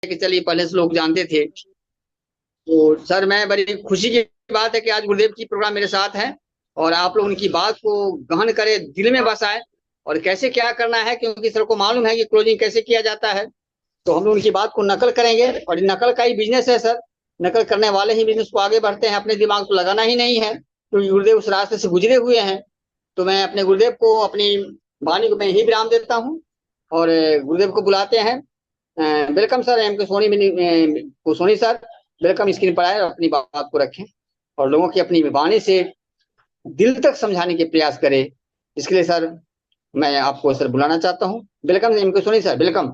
कि चलिए पहले से लोग जानते थे। तो सर मैं बड़ी खुशी की बात है कि आज गुरुदेव की प्रोग्राम मेरे साथ है और आप लोग उनकी बात को गहन करे, दिल में बसाए और कैसे क्या करना है, क्योंकि सर को मालूम है कि क्लोजिंग कैसे किया जाता है। तो हम लोग उनकी बात को नकल करेंगे और ये नकल का ही बिजनेस है सर। नकल करने वाले ही बिजनेस को आगे बढ़ते हैं, अपने दिमाग को लगाना ही नहीं है, क्योंकि गुरुदेव उस रास्ते से गुजरे हुए हैं। तो मैं अपने गुरुदेव को अपनी वाणी को मैं ही विराम देता हूँ और गुरुदेव को बुलाते हैं। वेलकम सर, एम के सोनी को सोनी सर, वेलकम, स्क्रीन पर आए और अपनी बात को रखें और लोगों की अपनी वाणी से दिल तक समझाने के प्रयास करें। इसके लिए सर मैं आपको सर बुलाना चाहता हूँ। वेलकम एम के सोनी सर, वेलकम।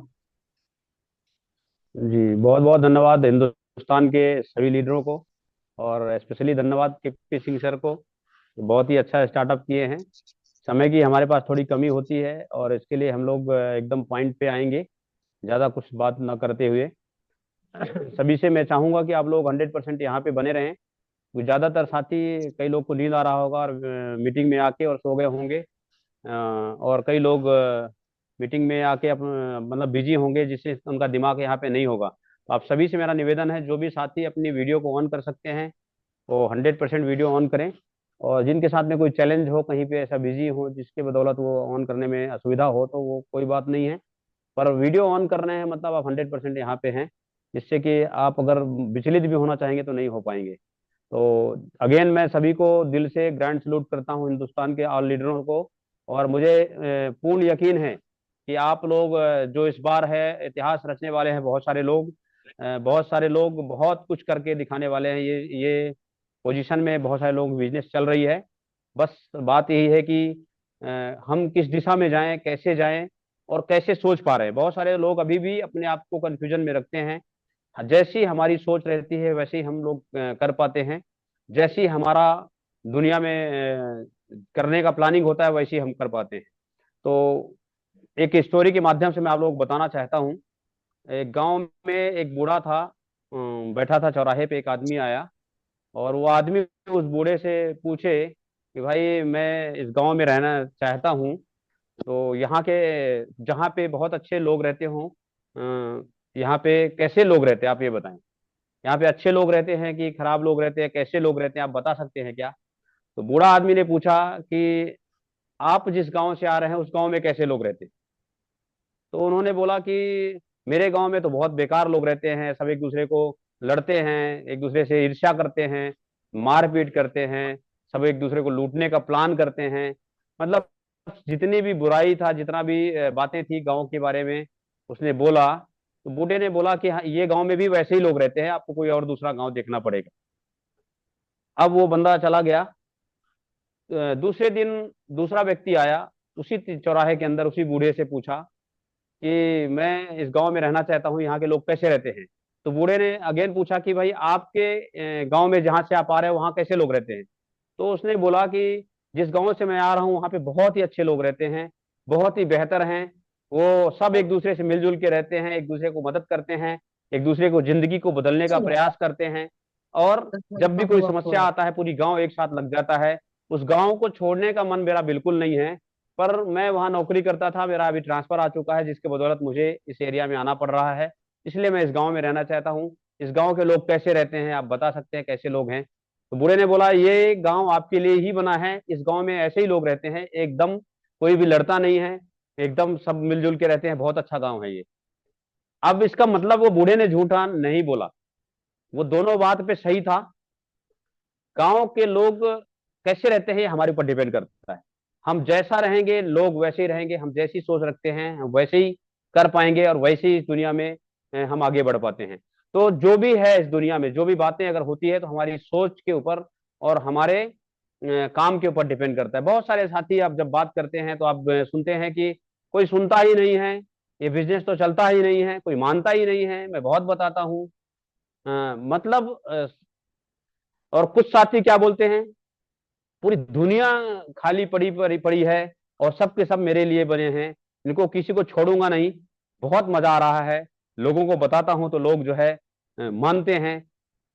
जी, बहुत बहुत धन्यवाद हिंदुस्तान के सभी लीडरों को, और स्पेशली धन्यवाद के सिंह सर को। बहुत ही अच्छा स्टार्टअप किए हैं। समय की हमारे पास थोड़ी कमी होती है और इसके लिए हम लोग एकदम पॉइंट पे आएंगे, ज़्यादा कुछ बात न करते हुए। सभी से मैं चाहूँगा कि आप लोग 100% यहाँ पे बने रहें, क्योंकि ज़्यादातर साथी, कई लोग को नींद आ रहा होगा और मीटिंग में आके और सो गए होंगे। और कई लोग मीटिंग में आके मतलब बिजी होंगे, जिससे उनका दिमाग यहाँ पे नहीं होगा। तो आप सभी से मेरा निवेदन है, जो भी साथी अपनी वीडियो को ऑन कर सकते हैं वो 100% वीडियो ऑन करें। और जिनके साथ में कोई चैलेंज हो, कहीं पे ऐसा बिजी हो जिसके बदौलत वो ऑन करने में असुविधा हो, तो वो कोई बात नहीं है। पर वीडियो ऑन कर रहे हैं मतलब आप 100% यहाँ पे हैं, जिससे कि आप अगर विचलित भी होना चाहेंगे तो नहीं हो पाएंगे। तो अगेन मैं सभी को दिल से ग्रैंड सलूट करता हूँ, हिंदुस्तान के ऑल लीडरों को। और मुझे पूर्ण यकीन है कि आप लोग जो इस बार है इतिहास रचने वाले हैं। बहुत सारे लोग बहुत कुछ करके दिखाने वाले हैं। ये पोजीशन में बहुत सारे लोग, बिजनेस चल रही है। बस बात यही है कि हम किस दिशा में जाएं, कैसे जाएं और कैसे सोच पा रहे हैं। बहुत सारे लोग अभी भी अपने आप को कंफ्यूजन में रखते हैं। जैसी हमारी सोच रहती है वैसे ही हम लोग कर पाते हैं। जैसी हमारा दुनिया में करने का प्लानिंग होता है वैसे ही हम कर पाते हैं। तो एक स्टोरी के माध्यम से मैं आप लोग को बताना चाहता हूँ। एक गांव में एक बूढ़ा था, बैठा था चौराहे पे। एक आदमी आया और वो आदमी उस बूढ़े से पूछे कि भाई मैं इस गांव में रहना चाहता हूँ, तो यहाँ के, जहाँ पे बहुत अच्छे लोग रहते हों, यहाँ पे कैसे लोग रहते हैं आप ये बताएं। यहाँ पे अच्छे लोग रहते हैं कि खराब लोग रहते हैं, कैसे लोग रहते हैं आप बता सकते हैं क्या? तो बूढ़ा आदमी ने पूछा कि आप जिस गांव से आ रहे हैं उस गांव में कैसे लोग रहते हैं? तो उन्होंने बोला कि मेरे गांव में तो बहुत बेकार लोग रहते हैं, सब एक दूसरे को लड़ते हैं, एक दूसरे से ईर्ष्या करते हैं, मारपीट करते हैं, सब एक दूसरे को लूटने का प्लान करते हैं। मतलब जितनी भी बुराई था, जितना भी बातें थी गांव के बारे में, उसने बोला। तो बूढ़े ने बोला कि हाँ, ये गांव में भी वैसे ही लोग रहते हैं, आपको कोई और दूसरा गांव देखना पड़ेगा। अब वो बंदा चला गया। दूसरे दिन दूसरा व्यक्ति आया, उसी चौराहे के अंदर उसी बूढ़े से पूछा कि मैं इस गांव में रहना चाहता हूँ, यहाँ के लोग कैसे रहते हैं? तो बूढ़े ने अगेन पूछा कि भाई आपके गांव में जहाँ से आप आ रहे हो वहाँ कैसे लोग रहते हैं? तो उसने बोला कि जिस गांव से मैं आ रहा हूँ वहाँ पे बहुत ही अच्छे लोग रहते हैं, बहुत ही बेहतर हैं। वो सब एक दूसरे से मिलजुल के रहते हैं, एक दूसरे को मदद करते हैं, एक दूसरे को जिंदगी को बदलने का प्रयास करते हैं। और जब भी कोई समस्या आता है पूरी गांव एक साथ लग जाता है। उस गांव को छोड़ने का मन मेरा बिल्कुल नहीं है। पर मैं वहाँ नौकरी करता था, मेरा अभी ट्रांसफर आ चुका है, जिसके बदौलत मुझे इस एरिया में आना पड़ रहा है। इसलिए मैं इस गांव में रहना चाहता हूँ। इस गांव के लोग कैसे रहते हैं आप बता सकते हैं, कैसे लोग हैं? तो बूढ़े ने बोला ये गांव आपके लिए ही बना है, इस गांव में ऐसे ही लोग रहते हैं, एकदम कोई भी लड़ता नहीं है, एकदम सब मिलजुल के रहते हैं, बहुत अच्छा गांव है ये। अब इसका मतलब वो बूढ़े ने झूठा नहीं बोला, वो दोनों बात पे सही था। गांव के लोग कैसे रहते हैं ये हमारे ऊपर डिपेंड करता है। हम जैसा रहेंगे लोग वैसे ही रहेंगे, हम जैसी सोच रखते हैं हम वैसे ही कर पाएंगे और वैसे ही इस दुनिया में हम आगे बढ़ पाते हैं। तो जो भी है इस दुनिया में, जो भी बातें अगर होती है तो हमारी सोच के ऊपर और हमारे काम के ऊपर डिपेंड करता है। बहुत सारे साथी आप जब बात करते हैं तो आप सुनते हैं कि कोई सुनता ही नहीं है, ये बिजनेस तो चलता ही नहीं है, कोई मानता ही नहीं है, मैं बहुत बताता हूँ। मतलब और कुछ साथी क्या बोलते हैं, पूरी दुनिया खाली पड़ी पड़ी पड़ी है और सब के सब मेरे लिए बने हैं, इनको किसी को छोड़ूंगा नहीं। बहुत मजा आ रहा है, लोगों को बताता हूं तो लोग जो है मानते हैं।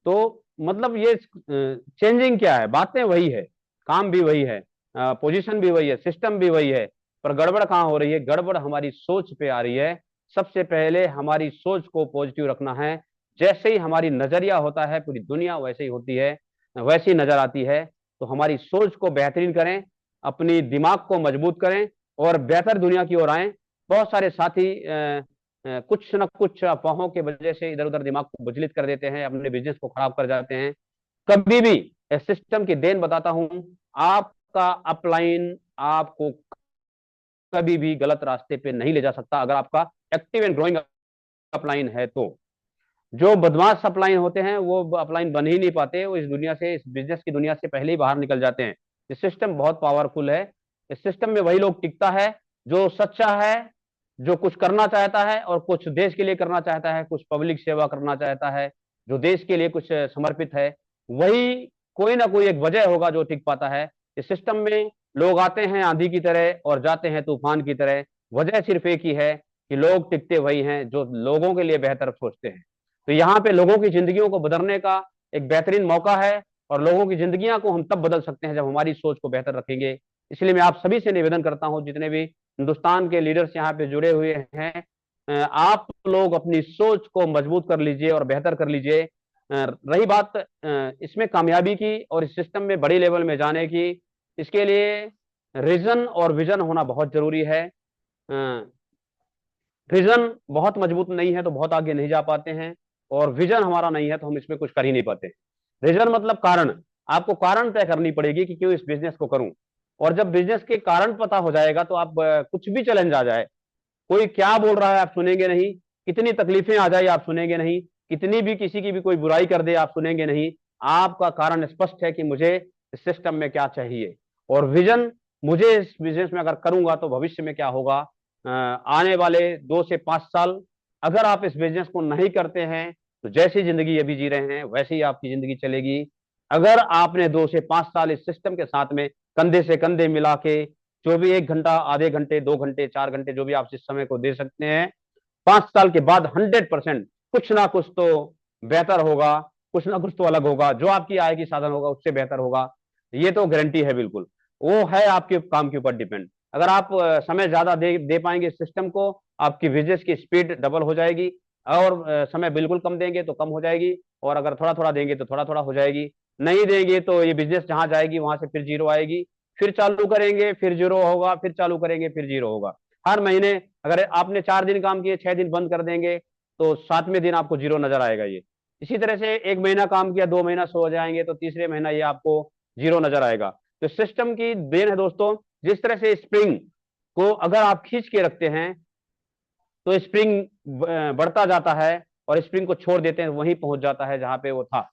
तो मतलब ये चेंजिंग क्या है, बातें वही है, काम भी वही है, पोजीशन भी वही है, सिस्टम भी वही है। पर गड़बड़ कहाँ हो रही है? गड़बड़ हमारी सोच पे आ रही है। सबसे पहले हमारी सोच को पॉजिटिव रखना है। जैसे ही हमारी नजरिया होता है पूरी दुनिया वैसे ही होती है, वैसी नजर आती है। तो हमारी सोच को बेहतरीन करें, अपनी दिमाग को मजबूत करें और बेहतर दुनिया की ओर आए। बहुत सारे साथी कुछ न कुछ अफवाहों के वजह से इधर उधर दिमाग को विचलित कर देते हैं, अपने बिजनेस को खराब कर जाते हैं। कभी भी इस सिस्टम की देन बताता हूं, आपका अपलाइन आपको कभी भी गलत रास्ते पे नहीं ले जा सकता अगर आपका एक्टिव एंड ग्रोइंग अपलाइन है तो। जो बदमाश अपलाइन होते हैं वो अपलाइन बन ही नहीं पाते, वो इस दुनिया से, इस बिजनेस की दुनिया से पहले ही बाहर निकल जाते हैं। इस सिस्टम बहुत पावरफुल है। इस सिस्टम में वही लोग टिकता है जो सच्चा है, जो कुछ करना चाहता है और कुछ देश के लिए करना चाहता है, कुछ पब्लिक सेवा करना चाहता है, जो देश के लिए कुछ समर्पित है। वही कोई ना कोई एक वजह होगा जो टिक पाता है। इस सिस्टम में लोग आते हैं आंधी की तरह और जाते हैं तूफान की तरह। वजह सिर्फ एक ही है कि लोग टिकते वही हैं जो लोगों के लिए बेहतर सोचते हैं। तो यहाँ पे लोगों की जिंदगियों को बदलने का एक बेहतरीन मौका है, और लोगों की जिंदगियां को हम तब बदल सकते हैं जब हमारी सोच को बेहतर रखेंगे। इसलिए मैं आप सभी से निवेदन करता हूं, जितने भी हिंदुस्तान के लीडर्स यहाँ पे जुड़े हुए हैं, आप लोग अपनी सोच को मजबूत कर लीजिए और बेहतर कर लीजिए। रही बात इसमें कामयाबी की और इस सिस्टम में बड़ी लेवल में जाने की, इसके लिए रीजन और विजन होना बहुत जरूरी है। विजन बहुत मजबूत नहीं है तो बहुत आगे नहीं जा पाते हैं, और विजन हमारा नहीं है तो हम इसमें कुछ कर ही नहीं पाते। रीजन मतलब कारण। आपको कारण तय करनी पड़ेगी कि क्यों इस बिजनेस को करूं। और जब बिजनेस के कारण पता हो जाएगा तो आप कुछ भी चैलेंज आ जाए, कोई क्या बोल रहा है आप सुनेंगे नहीं, कितनी तकलीफें आ जाए आप सुनेंगे नहीं, कितनी भी किसी की भी कोई बुराई कर दे आप सुनेंगे नहीं। आपका कारण स्पष्ट है कि मुझे इस सिस्टम में क्या चाहिए, और विजन, मुझे इस बिजनेस में अगर करूंगा तो भविष्य में क्या होगा। आने वाले 2 से 5 साल अगर आप इस बिजनेस को नहीं करते हैं तो जैसी जिंदगी अभी जी रहे हैं वैसी ही आपकी जिंदगी चलेगी। अगर आपने 2 से 5 साल इस सिस्टम के साथ में कंधे से कंधे मिला के, जो भी 1 घंटा, आधे घंटे, 2 घंटे, 4 घंटे, जो भी आप इस समय को दे सकते हैं, 5 साल के बाद 100% कुछ ना कुछ तो बेहतर होगा, कुछ ना कुछ तो अलग होगा, जो आपकी आय की साधन होगा उससे बेहतर होगा। ये तो गारंटी है बिल्कुल। वो है आपके काम के ऊपर डिपेंड। अगर आप समय ज्यादा दे पाएंगे सिस्टम को, आपकी बिजनेस की स्पीड डबल हो जाएगी, और समय बिल्कुल कम देंगे तो कम हो जाएगी, और अगर थोड़ा थोड़ा देंगे तो थोड़ा थोड़ा हो जाएगी। नहीं देंगे तो ये बिजनेस जहां जाएगी वहां से फिर जीरो आएगी, फिर चालू करेंगे फिर जीरो होगा, फिर चालू करेंगे फिर जीरो होगा। हर महीने अगर आपने 4 दिन काम किए, 6 दिन बंद कर देंगे तो 7वें दिन आपको जीरो नजर आएगा। ये इसी तरह से 1 महीना काम किया, 2 महीना सो जाएंगे तो तीसरे महीना ये आपको जीरो नजर आएगा। तो सिस्टम की देन है दोस्तों। जिस तरह से स्प्रिंग को अगर आप खींच के रखते हैं तो स्प्रिंग बढ़ता जाता है, और स्प्रिंग को छोड़ देते हैं वहीं पहुंच जाता है जहां पे वो था।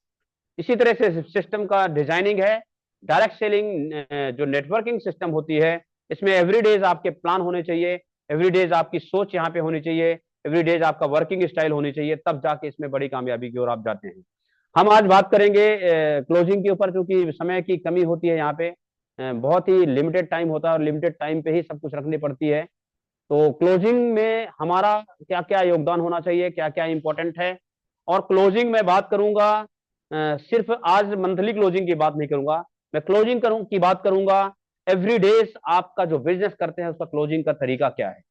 इसी तरह से सिस्टम का डिजाइनिंग है। डायरेक्ट सेलिंग जो नेटवर्किंग सिस्टम होती है, इसमें एवरीडेज आपके प्लान होने चाहिए, एवरीडेज आपकी सोच यहाँ पे होनी चाहिए, एवरीडेज आपका वर्किंग स्टाइल होनी चाहिए, तब जाके इसमें बड़ी कामयाबी की ओर आप जाते हैं। हम आज बात करेंगे क्लोजिंग के ऊपर, क्योंकि समय की कमी होती है यहाँ पे। बहुत ही लिमिटेड टाइम होता है और लिमिटेड टाइम पे ही सब कुछ रखनी पड़ती है। तो क्लोजिंग में हमारा क्या क्या योगदान होना चाहिए, क्या क्या इंपॉर्टेंट है। और क्लोजिंग में बात करूंगा, सिर्फ आज मंथली क्लोजिंग की बात नहीं करूंगा, मैं क्लोजिंग की बात करूंगा एवरी डेज। आपका जो बिजनेस करते हैं उसका क्लोजिंग का तरीका क्या है।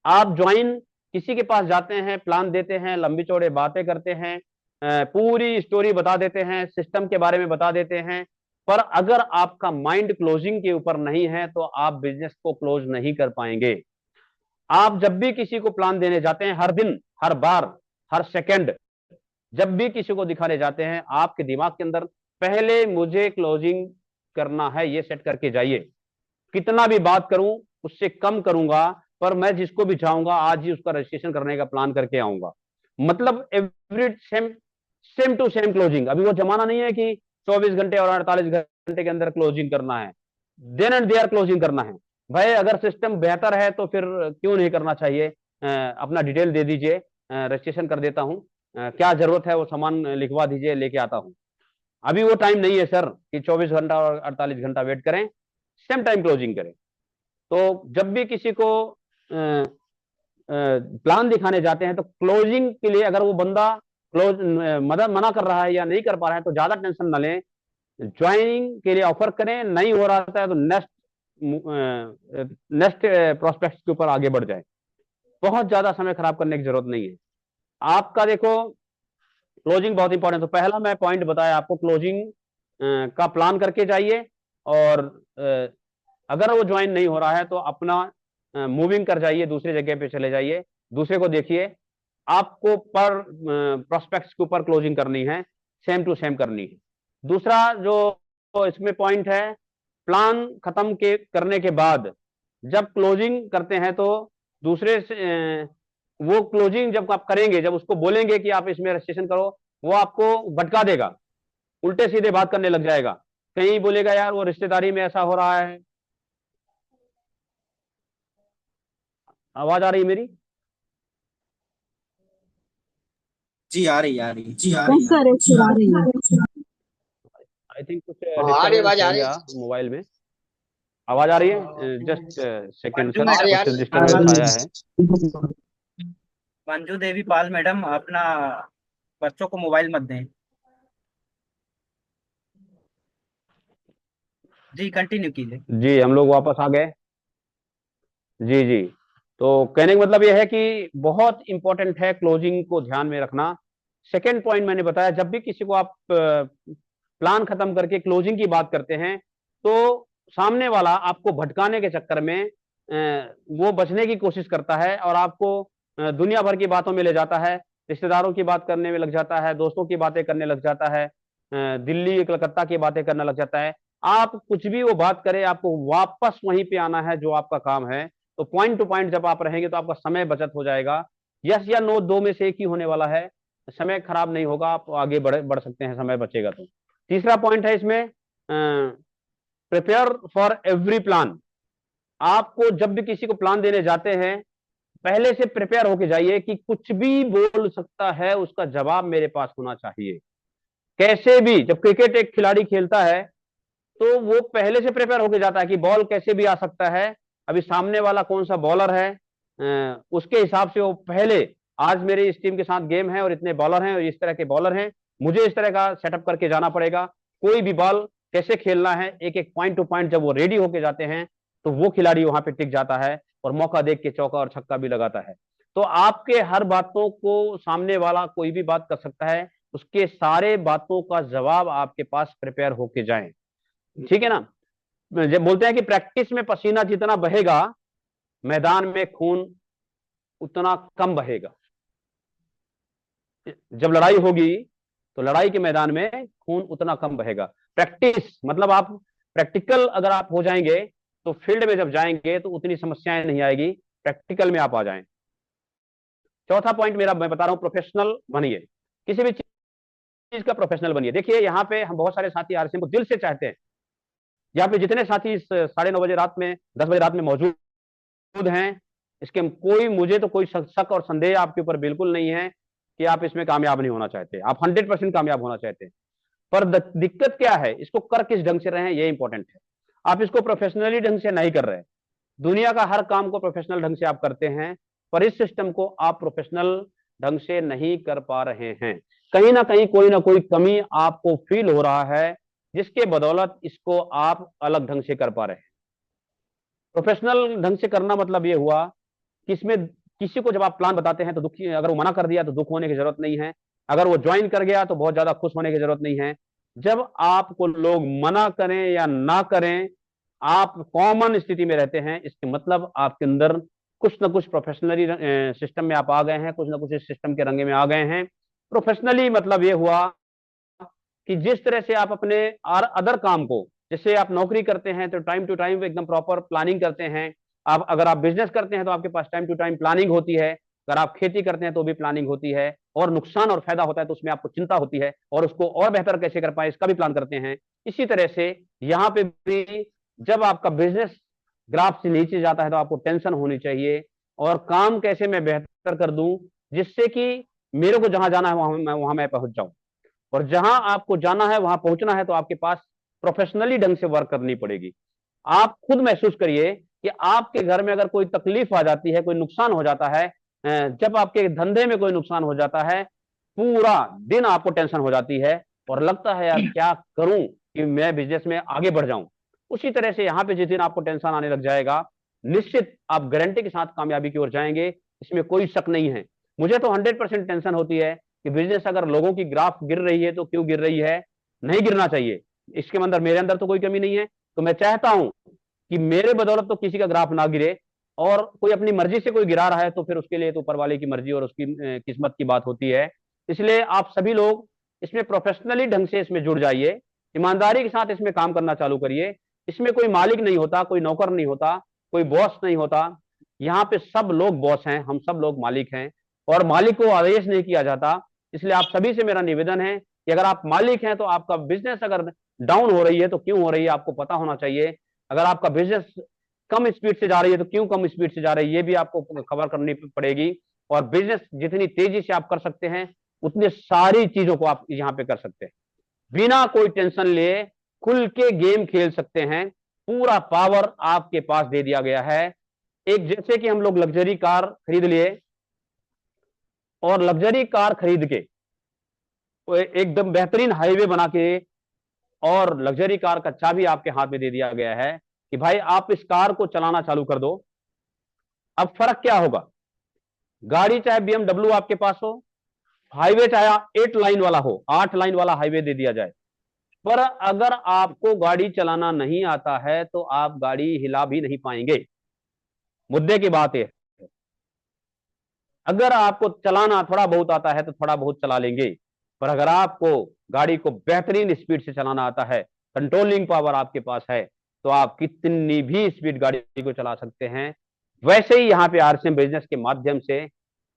आप ज्वाइन किसी के पास जाते हैं, प्लान देते हैं, लंबी चौड़े बातें करते हैं, पूरी स्टोरी बता देते हैं, सिस्टम के बारे में बता देते हैं, पर अगर आपका माइंड क्लोजिंग के ऊपर नहीं है तो आप बिजनेस को क्लोज नहीं कर पाएंगे। आप जब भी किसी को प्लान देने जाते हैं, हर दिन, हर बार, हर सेकंड, जब भी किसी को दिखाने जाते हैं, आपके दिमाग के अंदर पहले मुझे क्लोजिंग करना है ये सेट करके जाइए। कितना भी बात करूं उससे कम करूंगा, पर मैं जिसको भी चाहूंगा आज ही उसका रजिस्ट्रेशन करने का प्लान करके आऊंगा। मतलब every same, same to same closing. अभी वो जमाना नहीं है कि 24 घंटे और 48 घंटे के अंदर क्लोजिंग करना है, देन एंड देयर क्लोजिंग करना है। भाई अगर सिस्टम बेहतर है तो फिर क्यों नहीं करना चाहिए। अपना डिटेल दे दीजिए, रजिस्ट्रेशन कर देता हूँ, क्या जरूरत है वो सामान लिखवा दीजिए, लेके आता हूँ। अभी वो टाइम नहीं है सर कि 24 घंटा और 48 घंटा वेट करें, सेम टाइम क्लोजिंग करें। तो जब भी किसी को प्लान दिखाने जाते हैं तो क्लोजिंग के लिए अगर वो बंदा क्लोज मदद मना कर रहा है या नहीं कर पा रहा है तो ज्यादा टेंशन ना लें, ज्वाइनिंग के लिए ऑफर करें। नहीं हो रहा है तो नेक्स्ट नेक्स्ट प्रोस्पेक्ट के ऊपर आगे बढ़ जाए। बहुत ज्यादा समय खराब करने की जरूरत नहीं है। आपका देखो क्लोजिंग बहुत इंपॉर्टेंट, तो पहला मैं पॉइंट बताया आपको, क्लोजिंग का प्लान करके जाइए। और अगर वो ज्वाइन नहीं हो रहा है तो अपना मूविंग कर जाइए, दूसरी जगह पे चले जाइए, दूसरे को देखिए। आपको पर प्रोस्पेक्ट्स के ऊपर क्लोजिंग करनी है, सेम टू सेम करनी है। दूसरा जो इसमें पॉइंट है, प्लान खत्म के करने के बाद जब क्लोजिंग करते हैं तो दूसरे से वो क्लोजिंग जब आप करेंगे, जब उसको बोलेंगे कि आप इसमें रजिस्ट्रेशन करो, वो आपको भटका देगा, उल्टे सीधे बात करने लग जाएगा। कहीं बोलेगा यार वो रिश्तेदारी में ऐसा हो रहा है। आवाज आ रही है मेरी? जी आ रही आ रही। यस सर, सर आ रही है। आई थिंक कुछ हाँ आ रही डिस्टरबेंस आवाज, हो आ रही गया मोबाइल में। आवाज आ रही है? जस्ट सेकेंड मंजू सर, आ रही मैडम, आ कुछ रही डिस्टरबेंस आया है। मंजू देवी पाल मैडम, अपना बच्चों को मोबाइल मत दें। जी कंटिन्यू कीजिए। जी हम लोग वापस आ गए। जी जी। तो कहने का मतलब यह है कि बहुत इंपॉर्टेंट है क्लोजिंग को ध्यान में रखना। सेकेंड पॉइंट मैंने बताया, जब भी किसी को आप प्लान खत्म करके क्लोजिंग की बात करते हैं तो सामने वाला आपको भटकाने के चक्कर में वो बचने की कोशिश करता है और आपको दुनिया भर की बातों में ले जाता है, रिश्तेदारों की बात करने में लग जाता है, दोस्तों की बातें करने लग जाता है, दिल्ली कलकत्ता की बातें करने लग जाता है। आप कुछ भी वो बात करें, आपको वापस वहीं पे आना है जो आपका काम है। तो पॉइंट टू पॉइंट जब आप रहेंगे तो आपका समय बचत हो जाएगा। यस या नो, दो में से एक ही होने वाला है। समय खराब नहीं होगा, आप आगे बढ़ सकते हैं, समय बचेगा तो। तीसरा पॉइंट है इसमें, प्रिपेयर फॉर एवरी प्लान। आपको जब भी किसी को प्लान देने जाते हैं पहले से प्रिपेयर होके जाइए कि कुछ भी बोल सकता है, उसका जवाब मेरे पास होना चाहिए। कैसे भी, जब क्रिकेट एक खिलाड़ी खेलता है तो वो पहले से प्रिपेयर होके जाता है कि बॉल कैसे भी आ सकता है, अभी सामने वाला कौन सा बॉलर है, उसके हिसाब से वो पहले, आज मेरे इस टीम के साथ गेम है और इतने बॉलर हैं और इस तरह के बॉलर हैं, मुझे इस तरह का सेटअप करके जाना पड़ेगा। कोई भी बॉल कैसे खेलना है, एक एक पॉइंट टू पॉइंट जब वो रेडी होके जाते हैं तो वो खिलाड़ी वहां पे टिक जाता है और मौका देख के चौका और छक्का भी लगाता है। तो आपके हर बातों को सामने वाला कोई भी बात कर सकता है, उसके सारे बातों का जवाब आपके पास प्रिपेयर होके जाए। ठीक है ना? जब बोलते हैं कि प्रैक्टिस में पसीना जितना बहेगा, मैदान में खून उतना कम बहेगा। जब लड़ाई होगी तो लड़ाई के मैदान में खून उतना कम बहेगा। प्रैक्टिस मतलब आप प्रैक्टिकल अगर आप हो जाएंगे तो फील्ड में जब जाएंगे तो उतनी समस्याएं नहीं आएगी, प्रैक्टिकल में आप आ जाएं। चौथा पॉइंट मेरा, मैं बता रहा हूं, प्रोफेशनल बनिए, किसी भी चीज का प्रोफेशनल बनिए। देखिए यहाँ पे हम बहुत सारे साथी आरसीएम को दिल से चाहते हैं। यहाँ पे जितने साथी इस 9:30 रात में, 10 बजे रात में मौजूद हैं, इसके कोई, मुझे तो कोई शक और संदेह आपके ऊपर बिल्कुल नहीं है कि आप इसमें कामयाब नहीं होना चाहते, आप 100% कामयाब होना चाहते हैं। पर दिक्कत क्या है, इसको कर किस ढंग से रहे हैं, ये इंपॉर्टेंट है। आप इसको प्रोफेशनली ढंग से नहीं कर रहे। दुनिया का हर काम को प्रोफेशनल ढंग से आप करते हैं, पर इस सिस्टम को आप प्रोफेशनल ढंग से नहीं कर पा रहे हैं। कहीं ना कहीं कोई ना कोई कमी आपको फील हो रहा है, जिसके बदौलत इसको आप अलग ढंग से कर पा रहे हैं। प्रोफेशनल ढंग से करना मतलब ये हुआ कि इसमें किसी को जब आप प्लान बताते हैं तो दुखी, अगर वो मना कर दिया तो दुख होने की जरूरत नहीं है, अगर वो ज्वाइन कर गया तो बहुत ज्यादा खुश होने की जरूरत नहीं है। जब आपको लोग मना करें या ना करें, आप कॉमन स्थिति में रहते हैं, इसके मतलब आपके अंदर कुछ ना कुछ प्रोफेशनली सिस्टम में आप आ गए हैं, कुछ ना कुछ इस सिस्टम के रंगे में आ गए हैं। प्रोफेशनली मतलब ये हुआ कि जिस तरह से आप अपने अदर काम को, जैसे आप नौकरी करते हैं तो टाइम टू टाइम एकदम प्रॉपर प्लानिंग करते हैं। आप अगर आप बिजनेस करते हैं तो आपके पास टाइम टू टाइम प्लानिंग होती है। अगर आप खेती करते हैं तो भी प्लानिंग होती है, और नुकसान और फायदा होता है तो उसमें आपको चिंता होती है और उसको और बेहतर कैसे कर पाए इसका भी प्लान करते हैं। इसी तरह से यहाँ पे भी जब आपका बिजनेस ग्राफ से नीचे जाता है तो आपको टेंशन होनी चाहिए, और काम कैसे मैं बेहतर कर दूं जिससे कि मेरे को जहां जाना है वहां मैं पहुंच जाऊं। और जहां आपको जाना है वहां पहुंचना है तो आपके पास प्रोफेशनली ढंग से वर्क करनी पड़ेगी। आप खुद महसूस करिए कि आपके घर में अगर कोई तकलीफ आ जाती है, कोई नुकसान हो जाता है, जब आपके धंधे में कोई नुकसान हो जाता है, पूरा दिन आपको टेंशन हो जाती है और लगता है यार क्या करूं कि मैं बिजनेस में आगे बढ़ जाऊं। उसी तरह से यहां पे जिस दिन आपको टेंशन आने लग जाएगा, निश्चित आप गारंटी के साथ कामयाबी की ओर जाएंगे। इसमें कोई शक नहीं है। मुझे तो 100% टेंशन होती है कि बिजनेस अगर लोगों की ग्राफ गिर रही है तो क्यों गिर रही है, नहीं गिरना चाहिए। इसके अंदर मेरे अंदर तो कोई कमी नहीं है, तो मैं चाहता हूं कि मेरे बदौलत तो किसी का ग्राफ ना गिरे, और कोई अपनी मर्जी से कोई गिरा रहा है तो फिर उसके लिए तो ऊपर वाले की मर्जी और उसकी किस्मत की बात होती है। इसलिए आप सभी लोग इसमें प्रोफेशनली ढंग से इसमें जुड़ जाइए, ईमानदारी के साथ इसमें काम करना चालू करिए। इसमें कोई मालिक नहीं होता, कोई नौकर नहीं होता, कोई बॉस नहीं होता। यहाँ पे सब लोग बॉस हैं, हम सब लोग मालिक हैं, और मालिक को आदेश नहीं किया जाता। इसलिए आप सभी से मेरा निवेदन है कि अगर आप मालिक हैं तो आपका बिजनेस अगर डाउन हो रही है तो क्यों हो रही है आपको पता होना चाहिए। अगर आपका बिजनेस कम स्पीड से जा रही है तो क्यों कम स्पीड से जा रही है ये भी आपको खबर करनी पड़ेगी। और बिजनेस जितनी तेजी से आप कर सकते हैं उतनी सारी चीजों को आप यहाँ पे कर सकते हैं, बिना कोई टेंशन लिए खुल के गेम खेल सकते हैं। पूरा पावर आपके पास दे दिया गया है। एक जैसे कि हम लोग लग्जरी कार खरीद लिए, और लग्जरी कार खरीद के एकदम बेहतरीन हाईवे बना के और लग्जरी कार का चाबी आपके हाथ में दे दिया गया है कि भाई आप इस कार को चलाना चालू कर दो। अब फर्क क्या होगा, गाड़ी चाहे BMW आपके पास हो, हाईवे चाहे 8 लाइन वाला हो, 8 लाइन वाला हाईवे दे दिया जाए, पर अगर आपको गाड़ी चलाना नहीं आता है तो आप गाड़ी हिला भी नहीं पाएंगे। मुद्दे की बात है, अगर आपको चलाना थोड़ा बहुत आता है तो थोड़ा बहुत चला लेंगे, पर अगर आपको गाड़ी को बेहतरीन स्पीड से चलाना आता है, कंट्रोलिंग पावर आपके पास है, तो आप कितनी भी स्पीड गाड़ी को चला सकते हैं। वैसे ही यहाँ पे आरसीएम बिजनेस के माध्यम से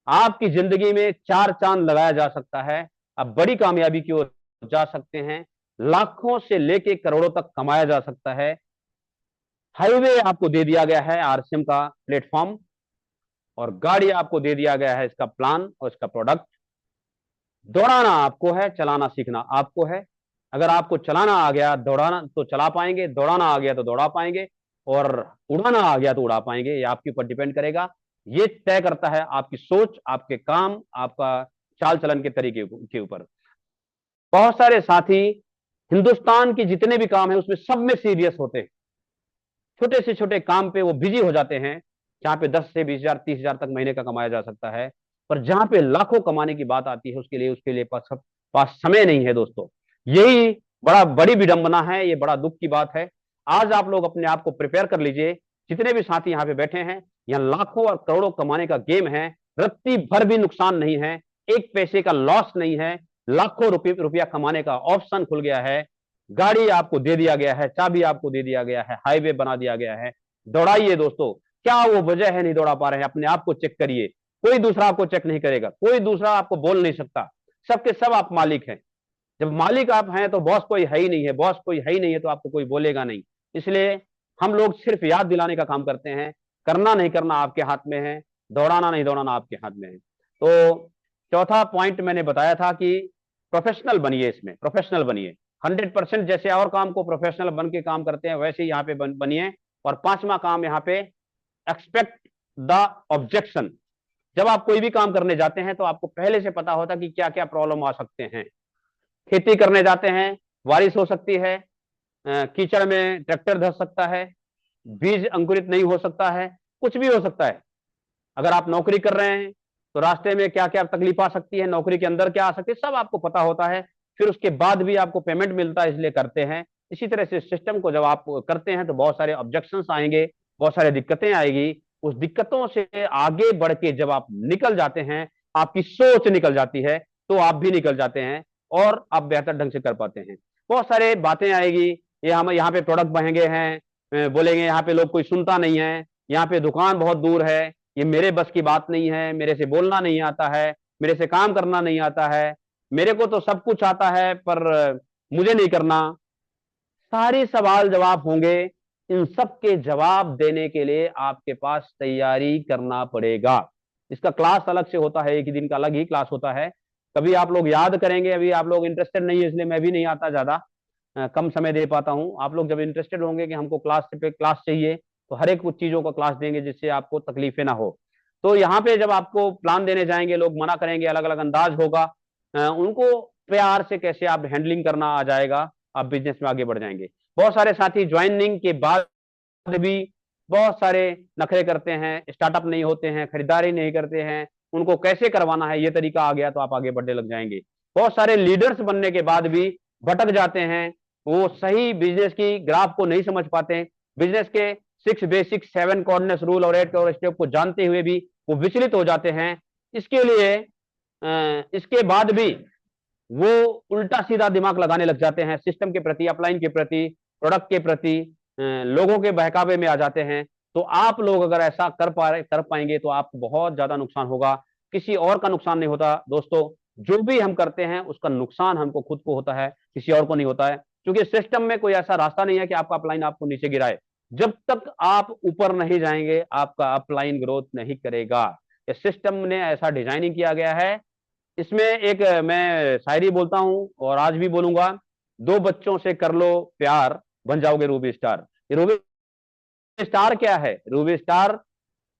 आपकी जिंदगी में 4 चांद लगाया जा सकता है। अब बड़ी कामयाबी की ओर जा सकते हैं, लाखों से लेके करोड़ों तक कमाया जा सकता है। हाईवे आपको दे दिया गया है आरसीएम का प्लेटफॉर्म, और गाड़ी आपको दे दिया गया है इसका प्लान और इसका प्रोडक्ट। दौड़ाना आपको है, चलाना सीखना आपको है। अगर आपको चलाना आ गया, दौड़ाना तो चला पाएंगे, दौड़ाना आ गया तो दौड़ा पाएंगे, और उड़ाना आ गया तो उड़ा पाएंगे। ये आपके ऊपर डिपेंड करेगा। ये तय करता है आपकी सोच, आपके काम, आपका चाल चलन के तरीके के ऊपर। बहुत सारे साथी हिंदुस्तान की जितने भी काम है उसमें सब में सीरियस होते हैं, छोटे से छोटे काम पे वो बिजी हो जाते हैं, जहां पे 10 से 20 हजार 30 हजार तक महीने का कमाया जा सकता है। पर जहां पे लाखों कमाने की बात आती है उसके लिए पास समय नहीं है दोस्तों। यही बड़ी विडंबना है, ये बड़ा दुख की बात है। आज आप लोग अपने आप को प्रिपेयर कर लीजिए। जितने भी साथी यहाँ पे बैठे हैं, यहाँ लाखों और करोड़ों कमाने का गेम है, रत्ती भर भी नुकसान नहीं है, एक पैसे का लॉस नहीं है, लाखों रुपया कमाने का ऑप्शन खुल गया है। गाड़ी आपको दे दिया गया है, चाबी आपको दे दिया गया है, हाईवे बना दिया गया है। दौड़ाइए दोस्तों, क्या वो वजह है नहीं दौड़ा पा रहे हैं, अपने आप को चेक करिए। कोई दूसरा आपको चेक नहीं करेगा, कोई दूसरा आपको बोल नहीं सकता, सबके सब आप मालिक हैं। जब मालिक आप हैं तो बॉस कोई है ही नहीं है, बॉस कोई है ही नहीं है तो आपको कोई बोलेगा नहीं। इसलिए हम लोग सिर्फ याद दिलाने का काम करते हैं, करना नहीं करना आपके हाथ में है, दौड़ाना नहीं दौड़ाना आपके हाथ में है। तो चौथा पॉइंट मैंने बताया था कि प्रोफेशनल बनिए, इसमें प्रोफेशनल बनिए 100%। जैसे और काम को प्रोफेशनल बन के काम करते हैं वैसे ही यहाँ पे बनिए। और पांचवा काम यहाँ पे, एक्सपेक्ट द ऑब्जेक्शन। जब आप कोई भी काम करने जाते हैं तो आपको पहले से पता होता कि क्या क्या प्रॉब्लम आ सकते हैं। खेती करने जाते हैं, बारिश हो सकती है, कीचड़ में ट्रैक्टर धस सकता है, बीज अंकुरित नहीं हो सकता है, कुछ भी हो सकता है। अगर आप नौकरी कर रहे हैं तो रास्ते में क्या क्या तकलीफ आ सकती है, नौकरी के अंदर क्या आ सकती है, सब आपको पता होता है। फिर उसके बाद भी आपको पेमेंट मिलता है, इसलिए करते हैं। इसी तरह से सिस्टम को जब आप करते हैं तो बहुत सारे ऑब्जेक्शंस आएंगे, बहुत सारी दिक्कतें आएगी। उस दिक्कतों से आगे बढ़ के जब आप निकल जाते हैं, आपकी सोच निकल जाती है, तो आप भी निकल जाते हैं और आप बेहतर ढंग से कर पाते हैं। बहुत सारे बातें आएगी, ये हम यहाँ पे प्रोडक्ट महंगे हैं, बोलेंगे यहाँ पे लोग कोई सुनता नहीं है, यहाँ पे दुकान बहुत दूर है, ये मेरे बस की बात नहीं है, मेरे से बोलना नहीं आता है, मेरे से काम करना नहीं आता है, मेरे को तो सब कुछ आता है पर मुझे नहीं करना। सारे सवाल जवाब होंगे। इन सब के जवाब देने के लिए आपके पास तैयारी करना पड़ेगा। इसका क्लास अलग से होता है, एक ही दिन का अलग ही क्लास होता है। कभी आप लोग याद करेंगे, अभी आप लोग इंटरेस्टेड नहीं है इसलिए मैं भी नहीं आता, ज्यादा कम समय दे पाता हूं। आप लोग जब इंटरेस्टेड होंगे कि हमको क्लास पे क्लास चाहिए तो हर एक कुछ चीजों का क्लास देंगे जिससे आपको तकलीफें ना हो। तो यहाँ पे जब आपको प्लान देने जाएंगे, लोग मना करेंगे, अलग अलग अंदाज होगा, उनको प्यार से कैसे आप हैंडलिंग करना आ जाएगा, आप बिजनेस में आगे बढ़ जाएंगे। बहुत सारे साथी ज्वाइनिंग के बाद भी बहुत सारे नखरे करते हैं, स्टार्टअप नहीं होते हैं, खरीदारी नहीं करते हैं, उनको कैसे करवाना है ये तरीका आ गया तो आप आगे बढ़ने लग जाएंगे। बहुत सारे लीडर्स बनने के बाद भी भटक जाते हैं, वो सही बिजनेस की ग्राफ को नहीं समझ पाते, बिजनेस के 6 बेसिक 7 कॉर्डनेस रूल और 8 और स्टेप को जानते हुए भी वो विचलित हो जाते हैं। इसके लिए इसके बाद भी वो उल्टा सीधा दिमाग लगाने लग जाते हैं, सिस्टम के प्रति, अपलाइन के प्रति, प्रोडक्ट के प्रति, लोगों के बहकावे में आ जाते हैं। तो आप लोग अगर ऐसा कर पाएंगे तो आपको बहुत ज्यादा नुकसान होगा, किसी और का नुकसान नहीं होता दोस्तों। जो भी हम करते हैं उसका नुकसान हमको खुद को होता है, किसी और को नहीं होता है, क्योंकि सिस्टम में कोई ऐसा रास्ता नहीं है कि आपका अपलाइन आपको नीचे गिराए। जब तक आप ऊपर नहीं जाएंगे आपका अपलाइन ग्रोथ नहीं करेगा। ये सिस्टम ने ऐसा डिजाइनिंग किया गया है। इसमें एक मैं शायरी बोलता हूं और आज भी बोलूंगा, 2 बच्चों से कर लो प्यार बन जाओगे रूबी स्टार। ये रूबी स्टार क्या है? रूबी स्टार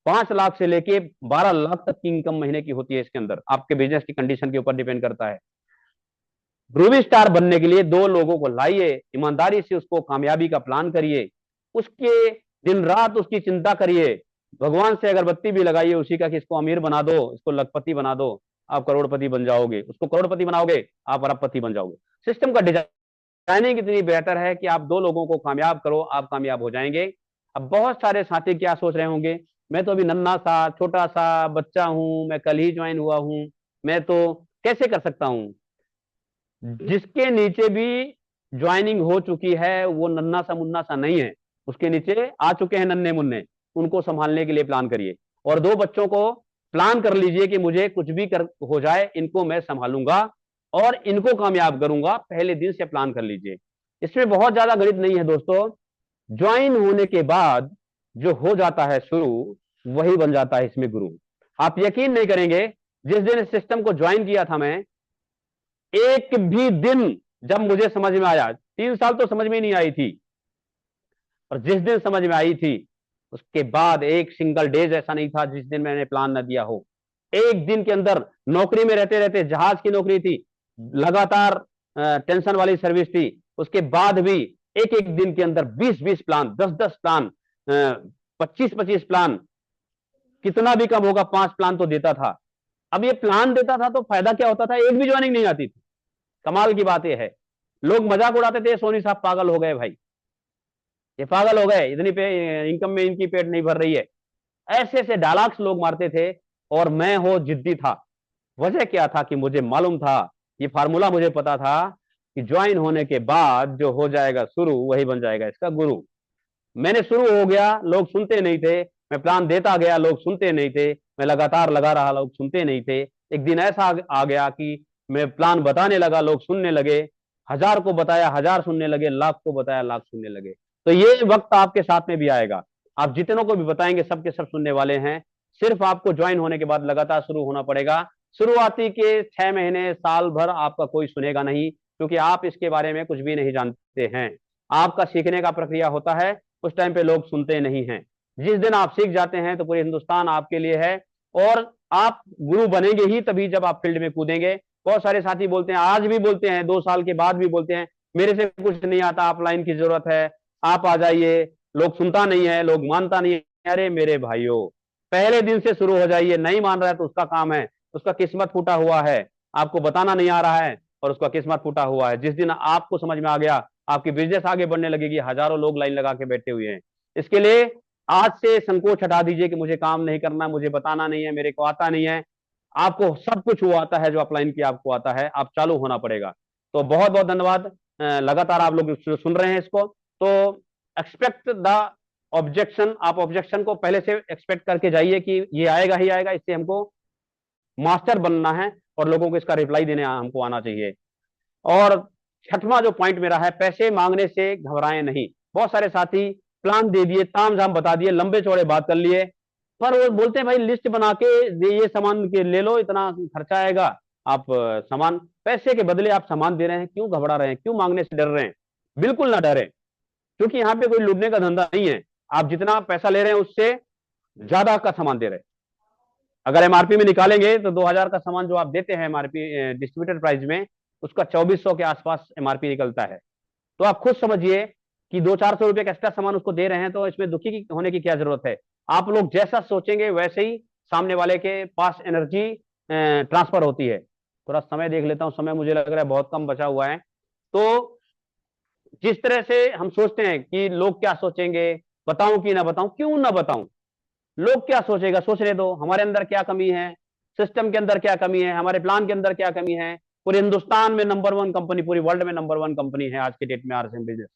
5 लाख से लेके 12 लाख तक की इनकम महीने की होती है। इसके अंदर आपके बिजनेस की कंडीशन के ऊपर डिपेंड करता है। रूबी स्टार बनने के लिए 2 लोगों को लाइए, ईमानदारी से उसको कामयाबी का प्लान करिए, उसके दिन रात उसकी चिंता करिए, भगवान से अगरबत्ती भी लगाइए उसी का कि इसको अमीर बना दो, इसको लखपति बना दो, आप करोड़पति बन जाओगे। उसको करोड़पति बनाओगे आप अरबपति बन जाओगे। सिस्टम का डिजाइनिंग इतनी बेहतर है कि आप 2 लोगों को कामयाब करो, आप कामयाब हो जाएंगे। अब बहुत सारे साथी क्या सोच रहे होंगे, मैं तो अभी नन्हा सा छोटा सा बच्चा हूं, मैं कल ही ज्वाइन हुआ हूं, मैं तो कैसे कर सकता हूं? जिसके नीचे भी ज्वाइनिंग हो चुकी है वो नन्ना सा मुन्ना सा नहीं है, उसके नीचे आ चुके हैं नन्हे मुन्ने, उनको संभालने के लिए प्लान करिए। और 2 बच्चों को प्लान कर लीजिए कि मुझे कुछ भी कर हो जाए इनको मैं संभालूंगा और इनको कामयाब करूंगा, पहले दिन से प्लान कर लीजिए। इसमें बहुत ज्यादा गणित नहीं है दोस्तों। ज्वाइन होने के बाद जो हो जाता है शुरू वही बन जाता है इसमें गुरु। आप यकीन नहीं करेंगे, जिस दिन इस सिस्टम को ज्वाइन किया था मैं, एक भी दिन जब मुझे समझ में आया, 3 साल तो समझ में नहीं आई थी, और जिस दिन समझ में आई थी उसके बाद एक सिंगल डेज ऐसा नहीं था जिस दिन मैंने प्लान न दिया हो। एक दिन के अंदर नौकरी में रहते रहते, जहाज की नौकरी थी, लगातार टेंशन वाली सर्विस थी, उसके बाद भी एक एक दिन के अंदर 20-20 प्लान, 10-10 प्लान, 25-25 प्लान, कितना भी कम होगा 5 प्लान तो देता था। अब ये प्लान देता था तो फायदा क्या होता था, एक भी ज्वाइनिंग नहीं आती थी। कमाल की बात यह है, लोग मजाक उड़ाते थे, सोनी साहब पागल हो गए भाई, ये पागल हो गए, इतनी इनकम में इनकी पेट नहीं भर रही है, ऐसे ऐसे डायलॉग्स लोग मारते थे। और मैं हो जिद्दी था। वजह क्या था कि मुझे मालूम था, ये फार्मूला मुझे पता था कि ज्वाइन होने के बाद जो हो जाएगा शुरू वही बन जाएगा इसका गुरु। मैंने शुरू हो गया, लोग सुनते नहीं थे, मैं प्लान देता गया, लोग सुनते नहीं थे, मैं लगातार लगा रहा, लोग सुनते नहीं थे। एक दिन ऐसा आ गया कि मैं प्लान बताने लगा, लोग सुनने लगे, 1000 को बताया 1000 सुनने लगे, लाख को बताया लाख सुनने लगे। तो ये वक्त आपके साथ में भी आएगा, आप जितनों को भी बताएंगे सबके सब सुनने वाले हैं। सिर्फ आपको ज्वाइन होने के बाद लगातार शुरू होना पड़ेगा। शुरुआती के 6 महीने साल भर आपका कोई सुनेगा नहीं, क्योंकि आप इसके बारे में कुछ भी नहीं जानते हैं। आपका सीखने का प्रक्रिया होता है, उस टाइम पे लोग सुनते नहीं हैं। जिस दिन आप सीख जाते हैं तो पूरे हिंदुस्तान आपके लिए है, और आप गुरु बनेंगे ही तभी जब आप फील्ड में कूदेंगे। बहुत सारे साथी बोलते हैं, आज भी बोलते हैं, 2 साल के बाद भी बोलते हैं, मेरे से कुछ नहीं आता, अपलाइन की जरूरत है, आप आ जाइए। लोग सुनता नहीं है, लोग मानता नहीं है। अरे मेरे भाइयों, पहले दिन से शुरू हो जाइए। नहीं मान रहा है तो उसका काम है, उसका किस्मत फूटा हुआ है, आपको बताना नहीं आ रहा है और उसका किस्मत फूटा हुआ है। जिस दिन आपको समझ में आ गया, आपकी बिजनेस आगे बढ़ने लगेगी। हजारों लोग लाइन लगा के बैठे हुए हैं। इसके लिए आज से संकोच हटा दीजिए कि मुझे काम नहीं करना, मुझे बताना नहीं है, मेरे को आता नहीं है। आपको सब कुछ वो आता है जो अपलाइन की आपको आता है, आप चालू होना पड़ेगा। तो बहुत बहुत धन्यवाद। लगातार आप लोग सुन रहे हैं इसको, तो एक्सपेक्ट द ऑब्जेक्शन। आप ऑब्जेक्शन को पहले से एक्सपेक्ट करके जाइए कि ये आएगा ही आएगा, इससे हमको मास्टर बनना है और लोगों को इसका रिप्लाई देने हमको आना चाहिए। और 6वां जो पॉइंट मेरा है, पैसे मांगने से घबराएं नहीं। बहुत सारे साथी प्लान दे दिए, ताम झाम बता दिए, लंबे चौड़े बात कर लिए, पर वो बोलते हैं भाई लिस्ट बना के ये सामान के ले लो, इतना खर्चा आएगा। आप सामान, पैसे के बदले आप सामान दे रहे हैं, क्यों घबरा रहे हैं, क्यों मांगने से डर रहे हैं? बिल्कुल ना डरे, क्योंकि यहाँ पे कोई लूटने का धंधा नहीं है। आप जितना पैसा ले रहे हैं उससे ज्यादा का सामान दे रहे हैं। अगर एमआरपी में निकालेंगे तो 2000 का सामान जो आप देते हैं एमआरपी डिस्ट्रीब्यूटर प्राइस में, उसका 2400 के आसपास एमआरपी निकलता है। तो आप खुद समझिए कि 200-400 रुपए का एक्स्ट्रा सामान उसको दे रहे हैं, तो इसमें दुखी होने की क्या जरूरत है। आप लोग जैसा सोचेंगे वैसे ही सामने वाले के पास एनर्जी ट्रांसफर होती है। थोड़ा समय देख लेता हूँ, समय मुझे लग रहा है बहुत कम बचा हुआ है। तो जिस तरह से हम सोचते हैं कि लोग क्या सोचेंगे, बताऊं कि ना बताऊं, क्यों ना बताऊं, लोग क्या सोचेगा सोचने दो। हमारे अंदर क्या कमी है, सिस्टम के अंदर क्या कमी है, हमारे प्लान के अंदर क्या कमी है। पूरे हिंदुस्तान में नंबर 1 कंपनी, पूरी वर्ल्ड में नंबर 1 कंपनी है आज के डेट में आरसीएम बिजनेस।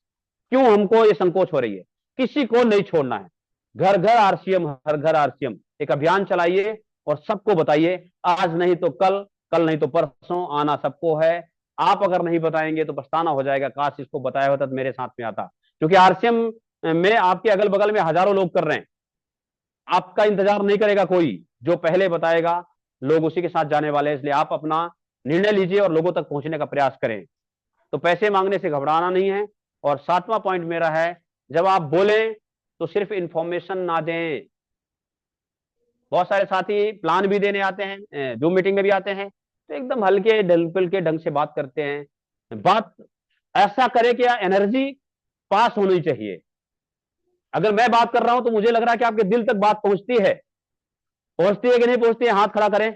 क्यों हमको ये संकोच हो रही है। किसी को नहीं छोड़ना है। घर घर आरसीएम, हर घर आरसीएम, एक अभियान चलाइए और सबको बताइए। आज नहीं तो कल, कल नहीं तो परसों, आना सबको है। आप अगर नहीं बताएंगे तो पछताना हो जाएगा, काश इसको बताया होता तो मेरे साथ में आता। क्योंकि आरसीएम में आपके अगल बगल में हजारों लोग कर रहे हैं। आपका इंतजार नहीं करेगा कोई, जो पहले बताएगा लोग उसी के साथ जाने वाले हैं। इसलिए आप अपना निर्णय लीजिए और लोगों तक पहुंचने का प्रयास करें। तो पैसे मांगने से घबराना नहीं है। और 7वां पॉइंट मेरा है, जब आप बोलें तो सिर्फ इंफॉर्मेशन ना दें। बहुत सारे साथी प्लान भी देने आते हैं, जूम मीटिंग में भी आते हैं, तो एकदम हल्के डलपुल के ढंग से बात करते हैं। बात ऐसा करे कि एनर्जी पास होनी चाहिए। अगर मैं बात कर रहा हूं तो मुझे लग रहा है कि आपके दिल तक बात पहुंचती है। पहुंचती है कि नहीं पहुंचती है, हाथ खड़ा करें।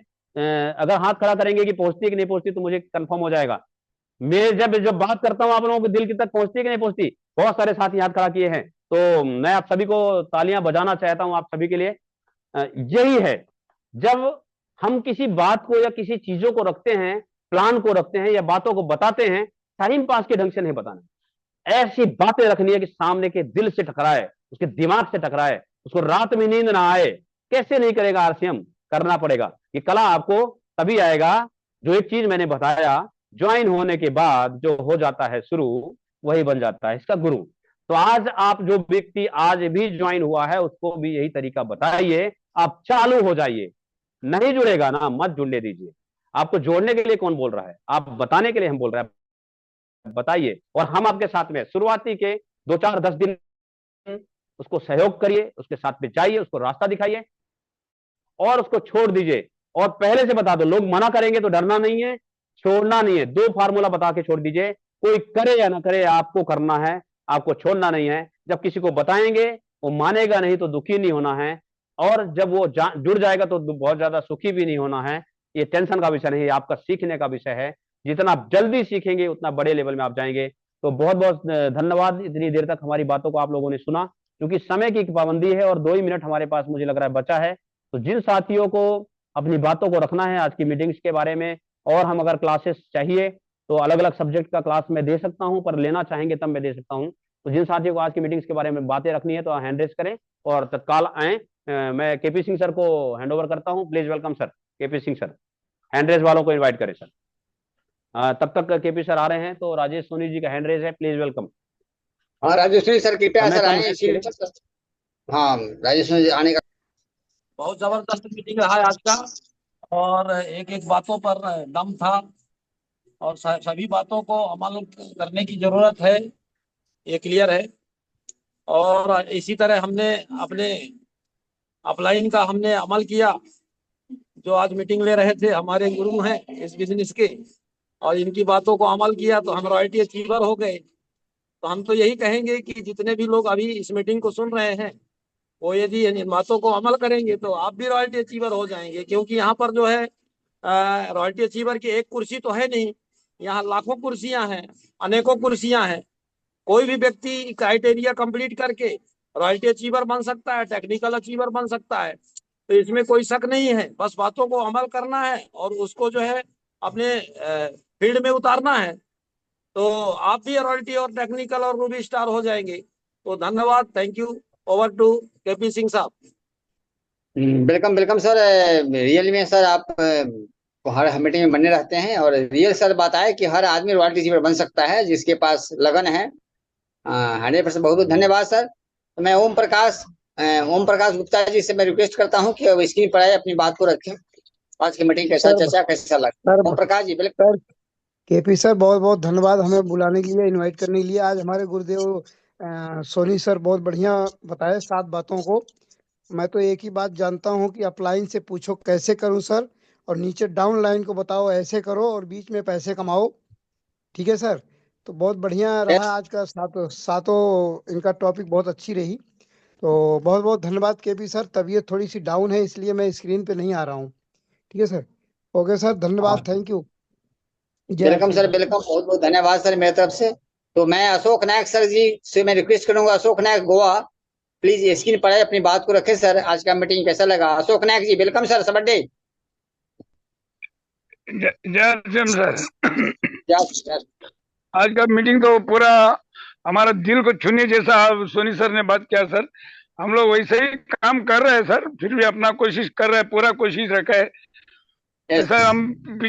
अगर हाथ खड़ा करेंगे कि पहुंचती है कि नहीं पहुंचती, तो मुझे कंफर्म हो जाएगा। मैं जब जब बात करता हूं आप लोगों के दिल की तक पहुंचती है कि नहीं पहुंचती। बहुत सारे साथी हाथ खड़ा किए हैं, तो मैं आप सभी को तालियां बजाना चाहता हूं आप सभी के लिए। यही है, जब हम किसी बात को या किसी चीजों को रखते हैं, प्लान को रखते हैं या बातों को बताते हैं, टाइम पास के ढंग से नहीं बताना। ऐसी बातें रखनी है कि सामने के दिल से टकराए, उसके दिमाग से टकराए, उसको रात में नींद ना आए। कैसे नहीं करेगा आरसीएम, करना पड़ेगा। ये कला आपको तभी आएगा जो एक चीज मैंने बताया, ज्वाइन होने के बाद जो हो जाता है शुरू, वही बन जाता है इसका गुरु। तो आज आप जो व्यक्ति आज भी ज्वाइन हुआ है उसको भी यही तरीका बताइए, आप चालू हो जाइए। नहीं जुड़ेगा ना, मत जुड़ने दीजिए। आपको जोड़ने के लिए कौन बोल रहा है, आप बताने के लिए हम बोल रहे हैं। बताइए और हम आपके साथ में शुरुआती के 2-4-10 दिन उसको सहयोग करिए, उसके साथ में जाइए, उसको रास्ता दिखाइए और उसको छोड़ दीजिए। और पहले से बता दो, लोग मना करेंगे तो डरना नहीं है, छोड़ना नहीं है। 2 फार्मूला बता के छोड़ दीजिए। कोई करे या ना करे, आपको करना है, आपको छोड़ना नहीं है। जब किसी को बताएंगे वो मानेगा नहीं तो दुखी नहीं होना है, और जब वो जुड़ जाएगा तो बहुत ज्यादा सुखी भी नहीं होना है। ये टेंशन का विषय नहीं है, आपका सीखने का विषय है। जितना आप जल्दी सीखेंगे उतना बड़े लेवल में आप जाएंगे। तो बहुत बहुत धन्यवाद, इतनी देर तक हमारी बातों को आप लोगों ने सुना। क्योंकि समय की पाबंदी है और 2 ही मिनट हमारे पास मुझे लग रहा है बचा है। तो जिन साथियों को अपनी बातों को रखना है आज की मीटिंग्स के बारे में, और हम अगर क्लासेस चाहिए तो अलग अलग सब्जेक्ट का क्लास मैं दे सकता हूं, पर लेना चाहेंगे तब मैं दे सकता हूं। तो जिन साथियों को आज की मीटिंग्स के बारे में बातें रखनी है तो हैंड रेस करें और तत्काल आए। मैं केपी सिंह सर को हैंड ओवर करता हूं। Please welcome sir, KP Singh sir. Hand raise वालों को इन्वाइट करें सर। तब तक केपी सर आ रहे हैं, तो राजेश सोनी जी का हैंड रेस है, प्लीज वेलकम। हाँ राजेश्वरी सर कृपया समय सर कम आए है इसी। इसके लिए। हाँ राजेश्वरी जी आने का। बहुत जबरदस्त मीटिंग रहा है आज का। और एक एक बातों पर दम था और सभी बातों को अमल करने की जरूरत है, ये क्लियर है। और इसी तरह हमने अपने अपलाइन का हमने अमल किया। जो आज मीटिंग ले रहे थे हमारे गुरु हैं इस बिजनेस के, और इनकी बातों को अमल किया तो हम रॉयल्टी अचीवर हो गए। तो हम तो यही कहेंगे कि जितने भी लोग अभी इस मीटिंग को सुन रहे हैं, वो यदि इन बातों को अमल करेंगे तो आप भी रॉयल्टी अचीवर हो जाएंगे। क्योंकि यहाँ पर जो है रॉयल्टी अचीवर की एक कुर्सी तो है नहीं, यहाँ लाखों कुर्सियां हैं, अनेकों कुर्सियां हैं। कोई भी व्यक्ति क्राइटेरिया कंप्लीट करके रॉयल्टी अचीवर बन सकता है, टेक्निकल अचीवर बन सकता है। तो इसमें कोई शक नहीं है, बस बातों को अमल करना है और उसको जो है अपने फील्ड में उतारना है। तो आप भी रॉयल्टी और टेक्निकल और रूबी स्टार हो जाएंगे। तो धन्यवाद, thank you. Over to KP Singh sahab. Welcome welcome sir. Real में सर आप हर मीटिंग में बने रहते हैं, और रियल सर बात आए कि हर आदमी रॉयल्टी रिसीवर बन सकता है जिसके पास लगन है। 100%। बहुत बहुत धन्यवाद सर। तो मैं ओम प्रकाश गुप्ता जी से मैं रिक्वेस्ट करता हूं कि अब स्क्रीन पर आए, अपनी बात को रखें। आज की मीटिंग कैसा सर चर्चा कैसा लगा। सर ओम प्रकाश जी बिल्कुल। सर केपी सर बहुत बहुत धन्यवाद हमें बुलाने के लिए, इनवाइट करने के लिए। आज हमारे गुरुदेव सोनी सर बहुत बढ़िया बताए 7 बातों को। मैं तो एक ही बात जानता हूँ कि अपलाइन से पूछो कैसे करूँ सर, और नीचे डाउन लाइन को बताओ ऐसे करो, और बीच में पैसे कमाओ। ठीक है सर। तो बहुत बढ़िया रहा आज का सातों इनका टॉपिक बहुत अच्छी रही। तो बहुत बहुत धन्यवाद केपी सर। तबीयत थोड़ी सी डाउन है इसलिए मैं स्क्रीन पे नहीं आ रहा हूँ। ठीक है सर। ओके सर, धन्यवाद, थैंक यू। जय welcome Shri sir, Ram. Welcome, बहुत बहुत धन्यवाद सर मेरी तरफ से। तो मैं अशोक नायक सर जी से मैं रिक्वेस्ट करूंगा, अशोक नायक गोवा, प्लीज स्क्रीन पर आए, अपनी बात को रखें सर। आज का मीटिंग कैसा लगा? अशोक नायक जी, वेलकम सर, सबडे। जय श्याम सर। जय आज का मीटिंग तो पूरा हमारा दिल को छूने जैसा सोनी सर ने बात किया सर। हम लोग वैसे ही काम कर रहे हैं सर, फिर भी अपना कोशिश कर रहे हैं, पूरा कोशिश रखा है जय सर। हम